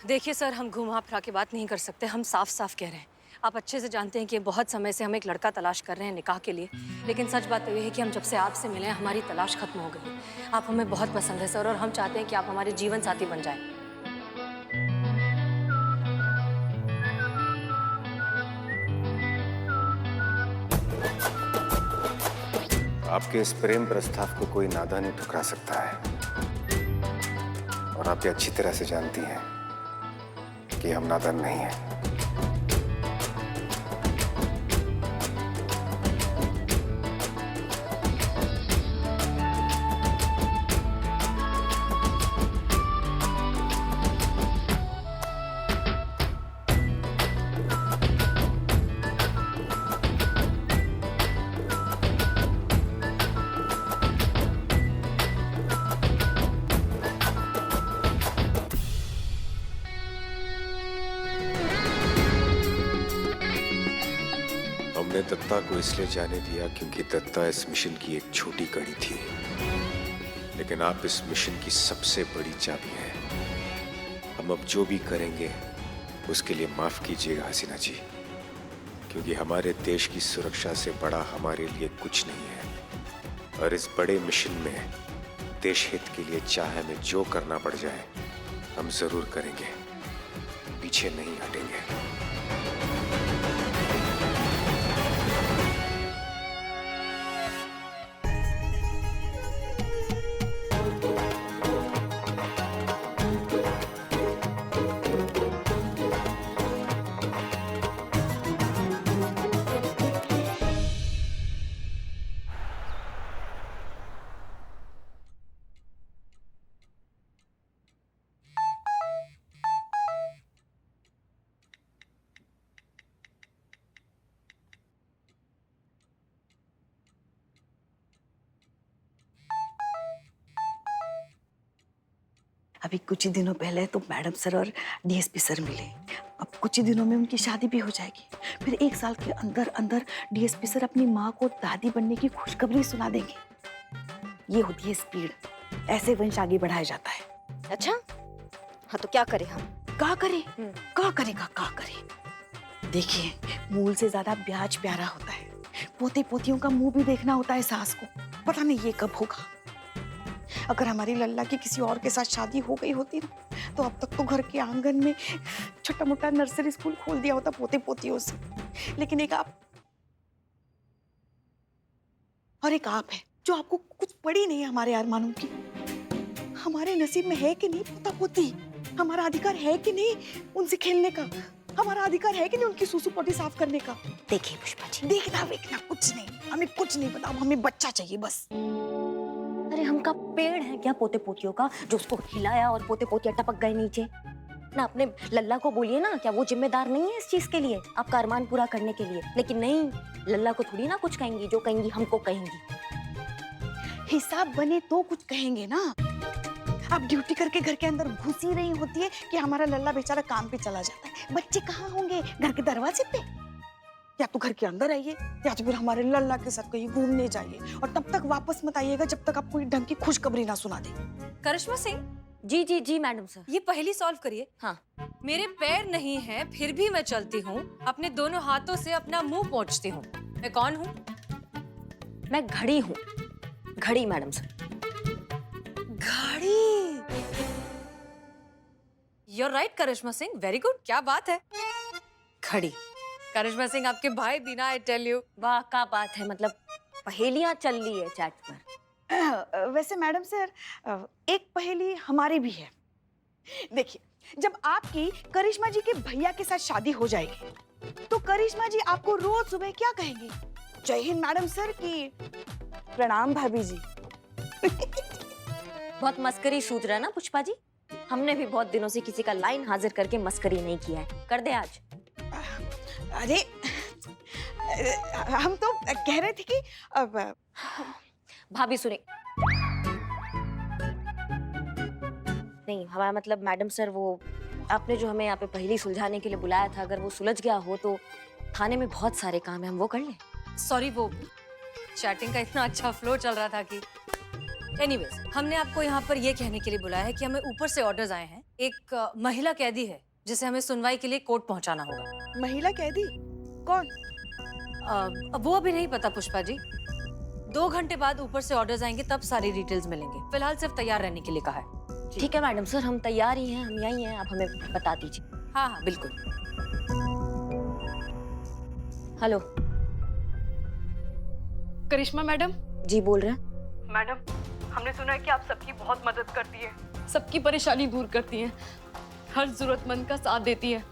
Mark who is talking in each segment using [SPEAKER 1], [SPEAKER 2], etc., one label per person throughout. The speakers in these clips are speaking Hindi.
[SPEAKER 1] देखिए सर, हम घुमा फिरा के बात नहीं कर सकते। हम साफ साफ कह रहे हैं। आप अच्छे से जानते हैं कि बहुत समय से हम एक लड़का तलाश कर रहे हैं निकाह के लिए। लेकिन सच बात तो ये है कि हम जब से आपसे मिले हैं हमारी तलाश खत्म हो गई है। आप हमें बहुत पसंद है सर, और हम चाहते हैं कि आप हमारे जीवन साथी बन जाएं।
[SPEAKER 2] आपके इस प्रेम प्रस्ताव को कोई नादान नहीं ठुकरा सकता है। और आप ये अच्छी तरह से जानती हैं कि हम नादान नहीं हैं। हमने दत्ता को इसलिए जाने दिया क्योंकि दत्ता इस मिशन की एक छोटी कड़ी थी, लेकिन आप इस मिशन की सबसे बड़ी चाबी हैं। हम अब जो भी करेंगे उसके लिए माफ कीजिएगा हसीना जी, क्योंकि हमारे देश की सुरक्षा से बड़ा हमारे लिए कुछ नहीं है। और इस बड़े मिशन में देश हित के लिए चाहे हमें जो करना पड़ जाए हम जरूर करेंगे, पीछे नहीं हटेंगे।
[SPEAKER 3] अभी कुछ ही दिनों पहले तो मैडम सर और डीएसपी सर मिले। अब कुछ ही दिनों में उनकी शादी भी हो जाएगी। फिर 1 साल के अंदर अंदर डीएसपी सर अपनी माँ को दादी बनने की खुशखबरी सुना देंगे। ये होती है स्पीड, ऐसे वंश आगे बढ़ाया जाता है।
[SPEAKER 4] अच्छा, हाँ तो क्या करें हम?
[SPEAKER 3] का करे का करेगा का करे। देखिए, मूल से ज्यादा ब्याज प्यारा होता है। पोते पोतियों का मुंह भी देखना होता है सास को। पता नहीं ये कब होगा। अगर हमारी लल्ला की किसी और के साथ शादी हो गई होती ना, तो अब तक तो घर के आंगन में छोटा मोटा नर्सरी स्कूल खोल दिया होता पोते पोतियों से। लेकिन एक आप है जो आपको कुछ पड़ी नहीं है हमारे अरमानों की। हमारे नसीब में है कि नहीं पोता पोती? हमारा अधिकार है कि नहीं उनसे खेलने का? हमारा अधिकार है कि नहीं उनकी सूसू पोटी साफ करने का?
[SPEAKER 4] देखिए पुष्पा जी,
[SPEAKER 3] देखना वेखना कुछ नहीं, हमें कुछ नहीं पता। हमें बच्चा चाहिए बस।
[SPEAKER 4] अरे हम का पेड़ है क्या पोते पोतियों का जो उसको हिलाया और पोते पोतियां टपक गए नीचे? ना अपने लल्ला को बोलिए ना, क्या वो जिम्मेदार नहीं है इस चीज के लिए, आपका अरमान पूरा करने के लिए? लेकिन नहीं, लल्ला को थोड़ी ना कुछ कहेंगी, जो कहेंगी हमको कहेंगी।
[SPEAKER 3] हिसाब बने तो कुछ कहेंगे ना। आप ड्यूटी करके घर के अंदर घुस ही रही होती है कि हमारा लल्ला बेचारा काम पे चला जाता है। बच्चे कहाँ होंगे? घर के दरवाजे पे। या तो घर के अंदर आइए या तो फिर हमारे लल्ला के साथ कहीं घूमने जाइए, और तब तक वापस मत आइएगा जब तक आप कोई ढंग की खुशखबरी ना सुना दे।
[SPEAKER 1] करिश्मा सिंह,
[SPEAKER 4] जी जी जी मैडम सर।
[SPEAKER 1] ये पहली सॉल्व करिए।
[SPEAKER 4] हाँ,
[SPEAKER 1] मेरे पैर नहीं हैं, फिर भी मैं चलती हूँ। अपने दोनों हाथों से अपना मुंह पोंछती हूँ। मैं कौन हूँ?
[SPEAKER 4] मैं घड़ी हूँ। घड़ी मैडम सर।
[SPEAKER 1] घड़ी। You're right, Karishma Singh, very good. क्या बात है। घड़ी। करिश्मा सिंह आपके भाई बिना, आई टेल यू।
[SPEAKER 4] वाह क्या बात है, मतलब पहेलियां चल रही है चैट पर।
[SPEAKER 3] वैसे मैडम सर, एक पहेली हमारी भी है। देखिए, जब आपकी करिश्मा जी के भैया के साथ शादी हो जाएगी तो करिश्मा जी आपको रोज सुबह क्या कहेंगी? जय हिंद मैडम सर की प्रणाम भाभी जी।
[SPEAKER 4] बहुत मस्करी सूझ रहा है ना पुष्पा जी? हमने भी बहुत दिनों से किसी का लाइन हाजिर करके मस्करी नहीं किया है। कर दे आज।
[SPEAKER 3] अरे हम तो कह रहे थे कि अब
[SPEAKER 4] भाभी सुने। नहीं, हमारा मतलब मैडम सर, वो आपने जो हमें यहाँ पे पहेली सुलझाने के लिए बुलाया था, अगर वो सुलझ गया हो तो थाने में बहुत सारे काम है, हम वो कर लें।
[SPEAKER 1] सॉरी, वो चैटिंग का इतना अच्छा फ्लो चल रहा था कि एनीवेज, हमने आपको यहाँ पर ये कहने के लिए बुलाया है कि हमें ऊपर से ऑर्डर्स आए हैं एक महिला कैदी है जिसे हमें सुनवाई के लिए कोर्ट पहुंचाना होगा।
[SPEAKER 3] महिला कैदी? कौन?
[SPEAKER 1] वो अभी नहीं पता पुष्पा जी। 2 घंटे बाद ऊपर से ऑर्डर्स आएंगे, तब सारी डिटेल्स मिलेंगे। फिलहाल सिर्फ तैयार रहने के लिए कहा है।
[SPEAKER 4] ठीक है मैडम सर, हम तैयार ही हैं, हम यहीं हैं, आप हमें बता दीजिए।
[SPEAKER 1] हाँ हाँ बिल्कुल।
[SPEAKER 4] हेलो।
[SPEAKER 5] करिश्मा मैडम।
[SPEAKER 4] जी बोल रहे हैं।
[SPEAKER 5] मैडम, हमने सुना है कि आप सबकी बहुत मदद करती हैं, सबकी परेशानी दूर करती हैं, हर जरूरतमंद का साथ देती हैं।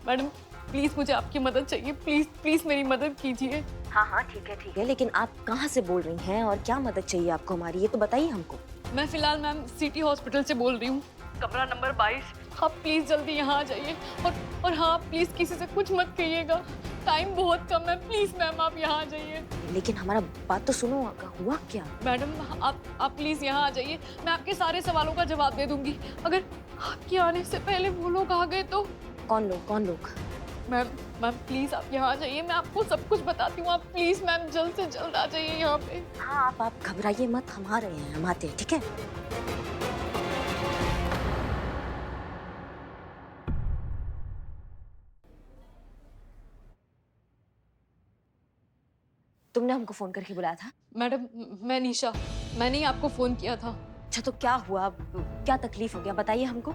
[SPEAKER 5] मैडम प्लीज मुझे आपकी मदद चाहिए, प्लीज प्लीज मेरी मदद कीजिए।
[SPEAKER 4] हाँ ठीक है, लेकिन आप कहाँ से बोल रही हैं और क्या मदद चाहिए आपको हमारी, ये तो बताइए हमको।
[SPEAKER 5] मैं फिलहाल मैम सिटी हॉस्पिटल से बोल रही हूँ, कमरा नंबर 22। आप प्लीज जल्दी यहाँ आ जाइए और हाँ प्लीज किसी से कुछ मत कहिएगा, टाइम बहुत कम है, प्लीज मैम आप यहाँ आ जाइए।
[SPEAKER 4] लेकिन हमारा बात तो सुनो, हुआ क्या?
[SPEAKER 5] मैडम आप प्लीज यहाँ आ जाइए, मैं आपके सारे सवालों का जवाब दे दूंगी। अगर आपके आने से पहले वो लोग आ गए तो?
[SPEAKER 4] कौन लोग?
[SPEAKER 5] मैम प्लीज आप यहाँ आ जाइए, मैं आपको सब कुछ बताती हूँ। आप प्लीज मैम जल्द से जल्द आ जाइए यहाँ पे।
[SPEAKER 4] हाँ आप घबराइए मत, हम आ रहे हैं, हम आते हैं, ठीक है? तुमने हमको फोन करके बुलाया था?
[SPEAKER 5] मैडम मैं निशा, मैंने ही आपको फोन किया था।
[SPEAKER 4] अच्छा तो क्या हुआ, क्या तकलीफ हो गया, बताइए हमको।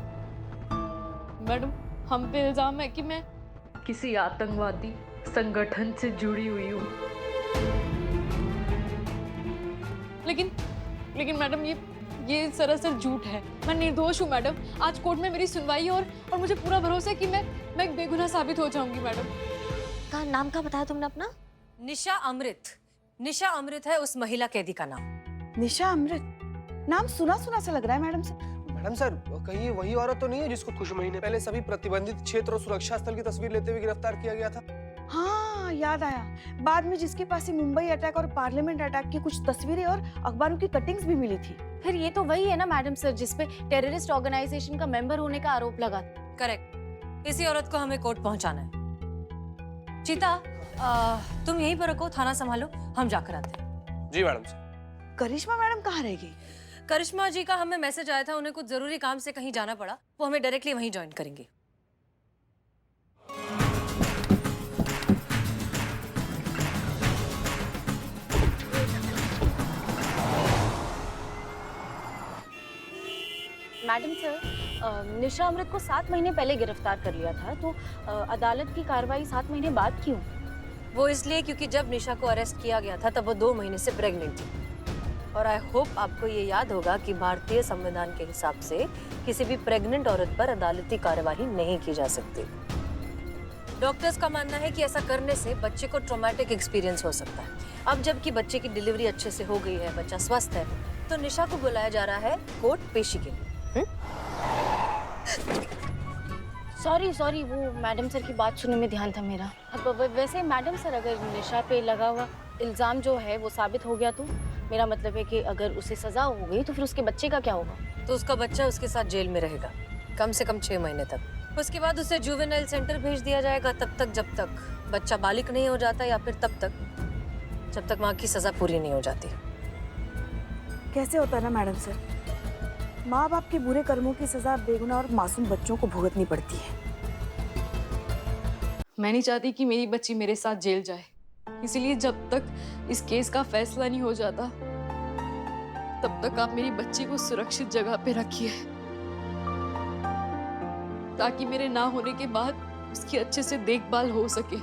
[SPEAKER 5] मैडम हम पे इल्जाम है कि मैं किसी आतंकवादी संगठन से जुड़ी हुई हूँ, लेकिन मैडम ये सरासर झूठ है। मैं निर्दोष हूँ मैडम। आज कोर्ट में मेरी सुनवाई है और मुझे पूरा भरोसा है कि मैं बेगुनाह साबित हो जाऊंगी। मैडम
[SPEAKER 4] का नाम क्या बताया तुमने अपना?
[SPEAKER 1] निशा अमृत। निशा अमृत है उस महिला कैदी का नाम।
[SPEAKER 3] निशा अमृत? नाम सुना सा लग रहा है मैडम सर।
[SPEAKER 6] मैडम सर, कहीं ये वही औरत तो नहीं है जिसको कुछ महीने पहले सभी प्रतिबंधित क्षेत्र और सुरक्षा स्थल की तस्वीर लेते हुए गिरफ्तार किया गया था?
[SPEAKER 3] हाँ याद आया, बाद में जिसके पास ही मुंबई अटैक और पार्लियामेंट अटैक की कुछ तस्वीरें और अखबारों की कटिंग्स भी मिली थी।
[SPEAKER 7] फिर ये तो वही है ना मैडम सर, जिसपे टेररिस्ट ऑर्गेनाइजेशन का मेंबर होने का आरोप लगा।
[SPEAKER 1] करेक्ट। इसी औरत को हमें कोर्ट पहुंचाना है। चीता तुम यहीं पर रखो, थाना संभालो, हम जाकर आते हैं।
[SPEAKER 6] जी मैडम सर।
[SPEAKER 3] करिश्मा मैडम कहाँ रहेगी?
[SPEAKER 1] करिश्मा जी का हमें मैसेज आया था, उन्हें कुछ जरूरी काम से कहीं जाना पड़ा, वो हमें डायरेक्टली वहीं ज्वाइन करेंगे।
[SPEAKER 7] मैडम सर, निशा अमृत को 7 महीने पहले गिरफ्तार कर लिया था, तो अदालत की कार्रवाई 7 महीने बाद क्यों?
[SPEAKER 1] वो इसलिए क्योंकि जब निशा को अरेस्ट किया गया था तब वो 2 महीने से प्रेग्नेंट थी। और आई होप आपको ये याद होगा कि भारतीय संविधान के हिसाब से किसी भी प्रेग्नेंट औरत पर अदालती कार्यवाही नहीं की जा सकती। डॉक्टर्स का मानना है कि ऐसा करने से बच्चे को ट्रॉमेटिक एक्सपीरियंस हो सकता है। अब जबकि बच्चे की डिलीवरी अच्छे से हो गई है, बच्चा स्वस्थ है, तो निशा को बुलाया जा रहा है कोर्ट पेशी के लिए।
[SPEAKER 7] सॉरी, वो मैडम सर की बात सुनने में ध्यान था मेरा। वैसे मैडम सर, अगर निशा पे लगा हुआ इल्जाम जो है वो साबित हो गया तो मेरा मतलब है कि अगर उसे सजा हो गई तो फिर उसके बच्चे का क्या होगा?
[SPEAKER 1] तो उसका बच्चा उसके साथ जेल में रहेगा कम से कम 6 महीने तक। उसके बाद उसे जुवेनाइल सेंटर भेज दिया जाएगा तब तक जब तक बच्चा बालिग नहीं हो जाता, या फिर तब तक जब तक वहाँ की सजा पूरी नहीं हो जाती।
[SPEAKER 3] कैसे होता है ना मैडम सर, माँ बाप के बुरे कर्मों की सजा बेगुनाह और मासूम बच्चों को भुगतनी पड़ती है।
[SPEAKER 5] मैं नहीं चाहती कि मेरी बच्ची मेरे साथ जेल जाए, इसीलिए जब तक इस केस का फैसला नहीं हो जाता तब तक आप मेरी बच्ची को सुरक्षित जगह पे रखिए, ताकि मेरे ना होने के बाद उसकी अच्छे से देखभाल हो सके।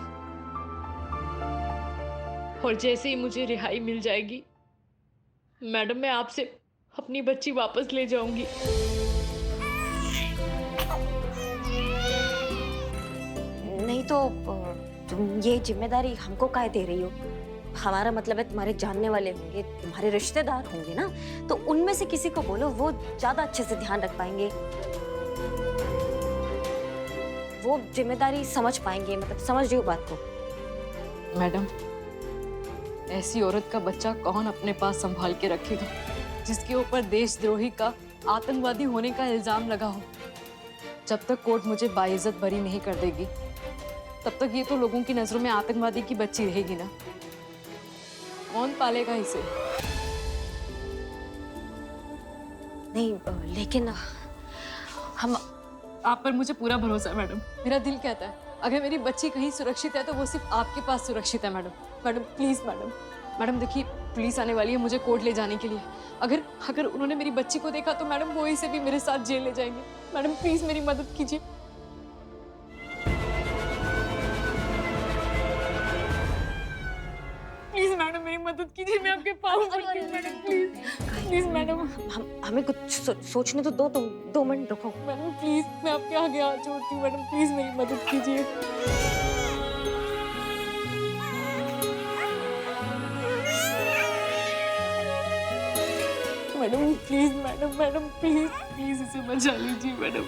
[SPEAKER 5] और जैसे ही मुझे रिहाई मिल जाएगी मैडम, मैं आपसे अपनी बच्ची वापस ले जाऊंगी।
[SPEAKER 4] नहीं तो तुम ये जिम्मेदारी हमको काहे दे रही हो? हमारा मतलब है तुम्हारे जानने वाले होंगे, तुम्हारे रिश्तेदार होंगे ना, तो उनमें से किसी को बोलो, वो ज्यादा अच्छे से ध्यान रख पाएंगे, वो जिम्मेदारी समझ पाएंगे। मतलब समझ रही हो बात को?
[SPEAKER 5] मैडम, ऐसी औरत का बच्चा कौन अपने पास संभाल के रखेगा जिसके ऊपर देशद्रोही का, आतंकवादी होने का इल्जाम लगा हो? जब तक कोर्ट मुझे बाइज्जत बरी नहीं कर देगी तब तक ये तो लोगों की नजरों में आतंकवादी की बच्ची रहेगी ना। कौन पालेगा इसे?
[SPEAKER 4] नहीं लेकिन
[SPEAKER 5] आप पर मुझे पूरा भरोसा है मैडम। मेरा दिल कहता है अगर मेरी बच्ची कहीं सुरक्षित है तो वो सिर्फ आपके पास सुरक्षित है madam. Madam please madam. Madam देखिए पुलिस आने वाली है मुझे कोर्ट ले जाने के लिए। अगर अगर उन्होंने मेरी बच्ची को देखा तो मैडम वो इसे भी मेरे साथ जेल ले जाएंगे। मैडम प्लीज मेरी मदद कीजिए। प्लीज मैडम मेरी मदद कीजिए, मैं आपके पाँव पड़ती हूँ मैडम, प्लीज प्लीज मैडम।
[SPEAKER 4] हमें कुछ सोचने तो दो, तुम 2 मिनट रुको।
[SPEAKER 5] मैडम प्लीज मैं आपके आगे हाथ जोड़ती हूँ मैडम, प्लीज मेरी मदद कीजिए। Madam please madam, madam please please इसे बचा लीजिए मैडम।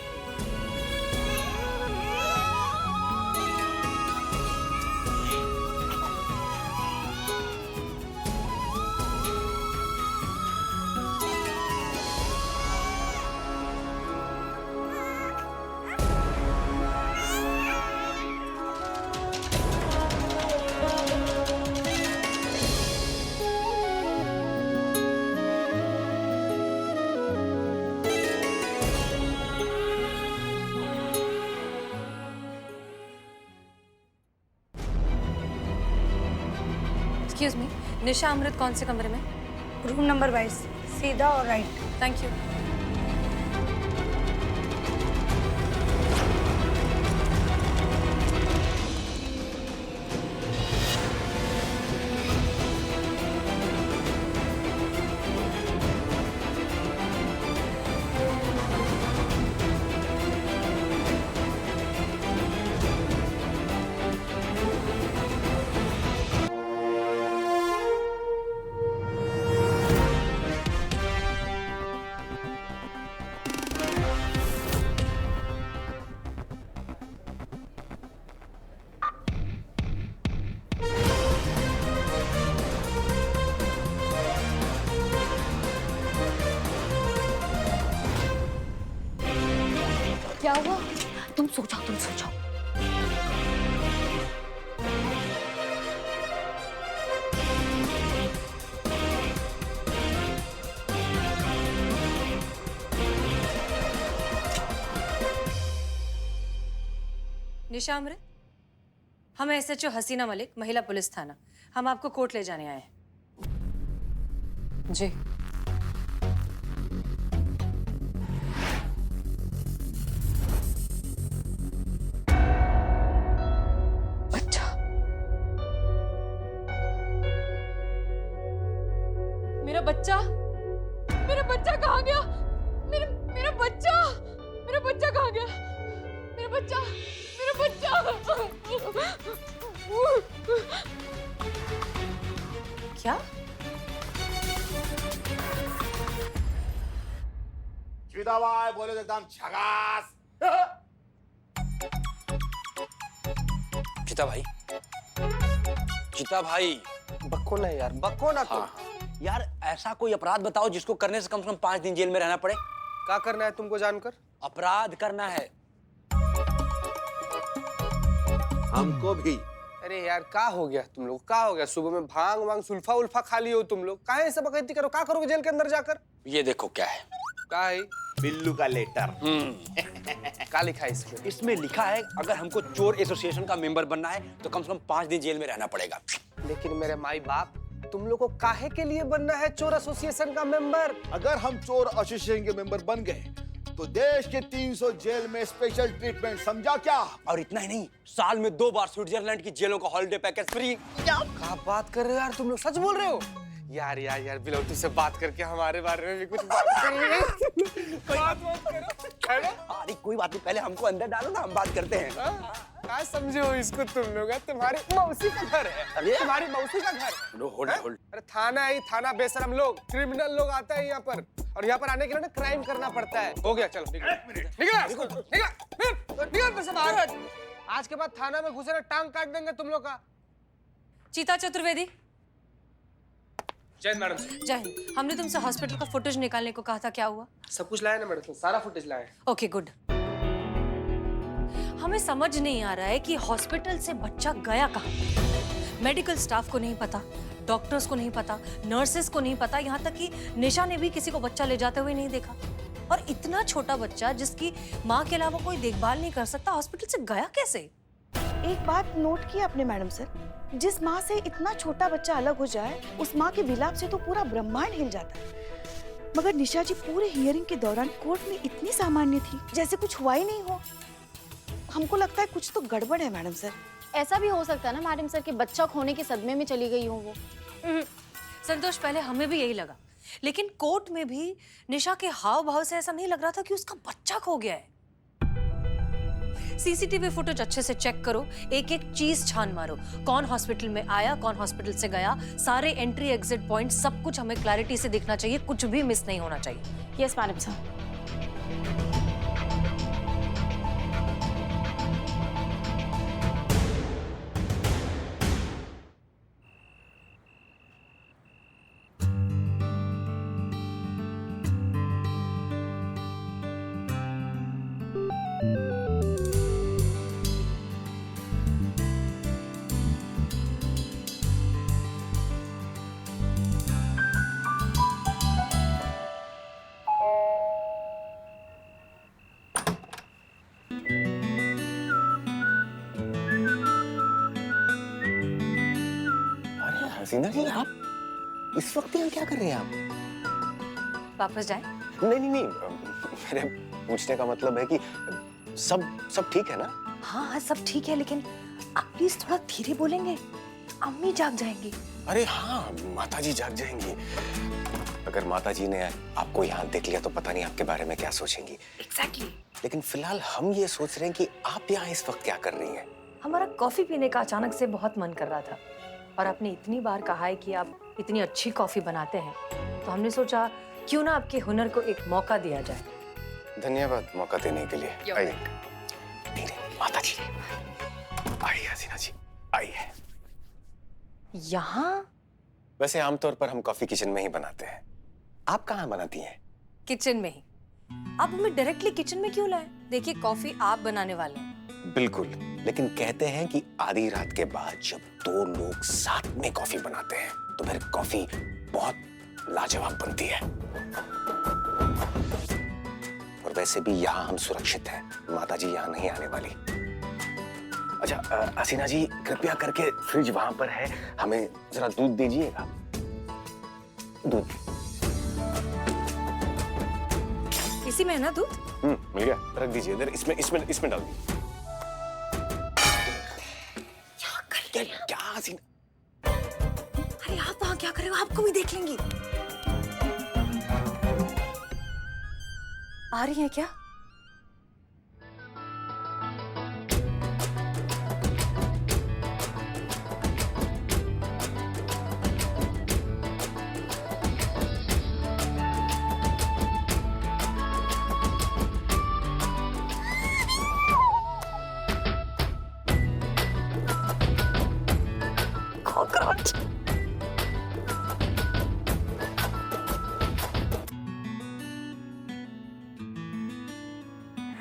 [SPEAKER 1] एक्सक्यूज मी, निशा अमृत कौन से कमरे में?
[SPEAKER 8] रूम नंबर 22, सीधा और राइट।
[SPEAKER 1] Thank you.
[SPEAKER 4] क्या हुआ? तुम सो जाओ, तुम सो जाओ।
[SPEAKER 1] निशा अमृत, हम SHO हसीना मलिक, महिला पुलिस थाना। हम आपको कोर्ट ले जाने आए हैं। जी।
[SPEAKER 5] अच्छा मेरा बच्चा, मेरा बच्चा कहाँ गया? मेरा मेरा बच्चा, मेरा बच्चा कहाँ गया? मेरा बच्चा, मेरा बच्चा।
[SPEAKER 1] क्या?
[SPEAKER 9] चिदाबाई बोले तो एकदम झकास।
[SPEAKER 10] चिता भाई, चिता भाई,
[SPEAKER 6] बक्को ना यार, बक्को ना तुम।
[SPEAKER 10] यार ऐसा कोई अपराध बताओ जिसको करने से कम 5 दिन जेल में रहना पड़े।
[SPEAKER 6] क्या करना है तुमको जानकर?
[SPEAKER 10] अपराध करना है
[SPEAKER 9] हमको भी।
[SPEAKER 6] अरे यार क्या हो गया तुम लोग? क्या हो गया? सुबह में भांग वांग सुल्फा उल्फा खा लिए हो तुम लोग। काहे ऐसे बकैती करो? क्या करोगे जेल के अंदर जाकर?
[SPEAKER 10] ये देखो क्या है।
[SPEAKER 6] क्या है?
[SPEAKER 9] बिल्लू का लेटर।
[SPEAKER 6] क्या लिखा है इसमें?
[SPEAKER 10] इसमें लिखा है अगर हमको चोर एसोसिएशन का मेंबर बनना है तो कम से कम 5 दिन जेल में रहना पड़ेगा।
[SPEAKER 6] लेकिन मेरे माई बाप, तुम लोग को काहे के लिए बनना है चोर एसोसिएशन का मेंबर?
[SPEAKER 9] अगर हम चोर एसोसिएशन के मेंबर बन गए तो देश के 300 जेल में स्पेशल ट्रीटमेंट, समझा क्या?
[SPEAKER 10] और इतना ही नहीं, साल में 2 बार स्विट्जरलैंड की जेलों का हॉलिडे पैकेज फ्री।
[SPEAKER 6] क्या बात कर रहे हो यार तुम लोग? सच बोल रहे हो? यार यार यार बिलौती से बात करके हमारे बारे में भी कुछ बात करिए। बात करो।
[SPEAKER 10] अरे कोई बात नहीं, पहले हमको अंदर डालो ना, हम बात करते हैं।
[SPEAKER 6] क्या समझे हो इसको तुम लोग? तुम्हारी मौसी का घर है।
[SPEAKER 10] अरे
[SPEAKER 6] तुम्हारी मौसी का घर है।
[SPEAKER 10] Hold hold.
[SPEAKER 6] अरे थाना है, थाना बेशरम लोग, क्रिमिनल लोग आता है यहाँ पर, और यहाँ पर आने के लिए ना क्राइम करना पड़ता है। हो गया, चलो निकल से बाहर। आज के बाद थाना में घुसे ना टांग काट देंगे तुम लोग का।
[SPEAKER 1] चीता चतुर्वेदी।
[SPEAKER 6] जय मैडम।
[SPEAKER 1] जय हिंद। हमने तुमसे हॉस्पिटल का फुटेज निकालने को कहा था, क्या हुआ?
[SPEAKER 6] सब कुछ लाया ना मैडम, सारा फुटेज लाया।
[SPEAKER 1] Okay good. हमें समझ नहीं आ रहा है कि हॉस्पिटल से बच्चा गया कहाँ। मेडिकल स्टाफ को नहीं पता, डॉक्टर्स को नहीं पता, नर्सेस को नहीं पता, यहाँ तक कि निशा ने भी किसी को बच्चा ले जाते हुए नहीं देखा। और इतना छोटा बच्चा जिसकी माँ के अलावा कोई देखभाल नहीं कर सकता हॉस्पिटल से गया कैसे?
[SPEAKER 3] एक बात नोट की आपने मैडम सर, जिस माँ से इतना छोटा बच्चा अलग हो जाए, उस माँ के विलाप से तो पूरा ब्रह्मांड हिल जाता है। मगर निशा जी पूरे हियरिंग के दौरान कोर्ट में इतनी सामान्य थी, जैसे कुछ हुआ ही नहीं हो। हमको लगता है कुछ तो गड़बड़ है मैडम सर।
[SPEAKER 7] ऐसा भी हो सकता है ना मैडम सर कि बच्चा खोने के सदमे में चली गई हो वो।
[SPEAKER 1] संतोष, पहले हमें भी यही लगा, लेकिन कोर्ट में भी निशा के हाव भाव से ऐसा नहीं लग रहा था कि उसका बच्चा खो गया है। सीसीटीवी फुटेज अच्छे से चेक करो, एक एक चीज छान मारो, कौन हॉस्पिटल में आया, कौन हॉस्पिटल से गया, सारे एंट्री एग्जिट पॉइंट, सब कुछ हमें क्लैरिटी से दिखना चाहिए, कुछ भी मिस नहीं होना चाहिए।
[SPEAKER 7] Yes madam sir.
[SPEAKER 10] Hasina ji, आप इस वक्त यहाँ क्या कर रहे हैं आप?
[SPEAKER 1] वापस जाए?
[SPEAKER 10] नहीं, मेरे पूछने का मतलब है कि सब ठीक है ना?
[SPEAKER 1] हाँ हाँ सब ठीक है, लेकिन आप प्लीज थोड़ा धीरे बोलेंगे, अम्मी जाग जाएंगी।
[SPEAKER 10] अरे हाँ, माता जी जाग जाएंगी। अगर माता जी ने आपको यहाँ देख लिया तो पता नहीं आपके बारे में क्या सोचेंगी।
[SPEAKER 1] एग्जैक्टली।
[SPEAKER 10] लेकिन फिलहाल हम ये सोच रहे हैं कि आप यहाँ इस वक्त क्या कर रही हैं?
[SPEAKER 1] हमारा कॉफी पीने का अचानक से बहुत मन कर रहा था, और आपने इतनी बार कहा है कि आप इतनी अच्छी कॉफी बनाते हैं, तो हमने सोचा क्यों ना आपके हुनर को एक मौका दिया जाए।
[SPEAKER 10] धन्यवाद मौका देने के लिए। आइए। धीरे, माता जी। आइए हसीना जी, आइए।
[SPEAKER 1] यहाँ?
[SPEAKER 10] वैसे आमतौर पर हम कॉफी किचन में ही बनाते हैं। आप कहाँ बनाती हैं?
[SPEAKER 1] किचन में ही। आप हमें डायरेक्टली किचन में क्यों लाए? देखिए कॉफी आप बनाने वाले हैं।
[SPEAKER 10] बिल्कुल, लेकिन कहते हैं कि आधी रात के बाद जब दो लोग साथ में कॉफी बनाते हैं तो फिर कॉफी बहुत लाजवाब बनती है। और वैसे भी यहाँ हम सुरक्षित हैं, माता जी यहाँ नहीं आने वाली। अच्छा हसीना जी, कृपया करके फ्रिज वहां पर है, हमें जरा दूध दीजिएगा। दूध
[SPEAKER 1] इसी में है ना दूध?
[SPEAKER 10] मिल गया, रख दीजिए इधर, इसमें डाल दीजिए। क्या हसीना?
[SPEAKER 1] अरे आप वहाँ क्या कर रहे हो? आपको भी देख लेंगी। आ रही है क्या?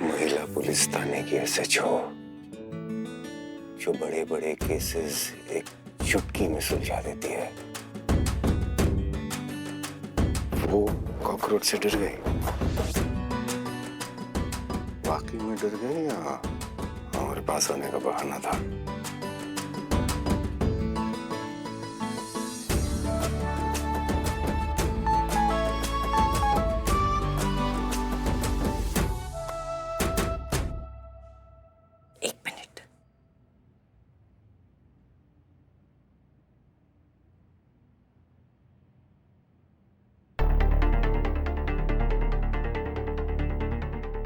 [SPEAKER 10] महिला पुलिस थाने की SHO जो बड़े बड़े केसेस एक चुटकी में सुलझा देती है, वो कॉकरोच से डर गई। वाकई में डर गई या हमारे पास आने का बहाना था?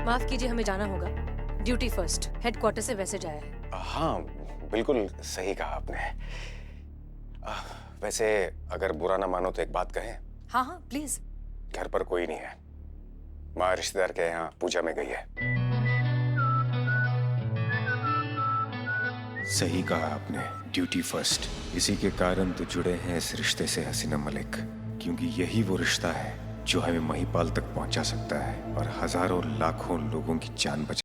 [SPEAKER 1] माफ कीजिए, हमें जाना होगा। ड्यूटी फर्स्ट, हेडक्वार्टर से वैसे जाया है।
[SPEAKER 10] हाँ बिल्कुल सही कहा आपने। वैसे अगर बुरा ना मानो तो एक बात कहें?
[SPEAKER 1] हाँ हाँ प्लीज।
[SPEAKER 10] घर पर कोई नहीं है, माँ रिश्तेदार के यहाँ पूजा में गई है।
[SPEAKER 2] सही कहा आपने, ड्यूटी फर्स्ट। इसी के कारण तो जुड़े हैं इस रिश्ते से हसीना मलिक, क्योंकि यही वो रिश्ता है जो हमें महिपाल तक पहुंचा सकता है और हजारों लाखों लोगों की जान बचा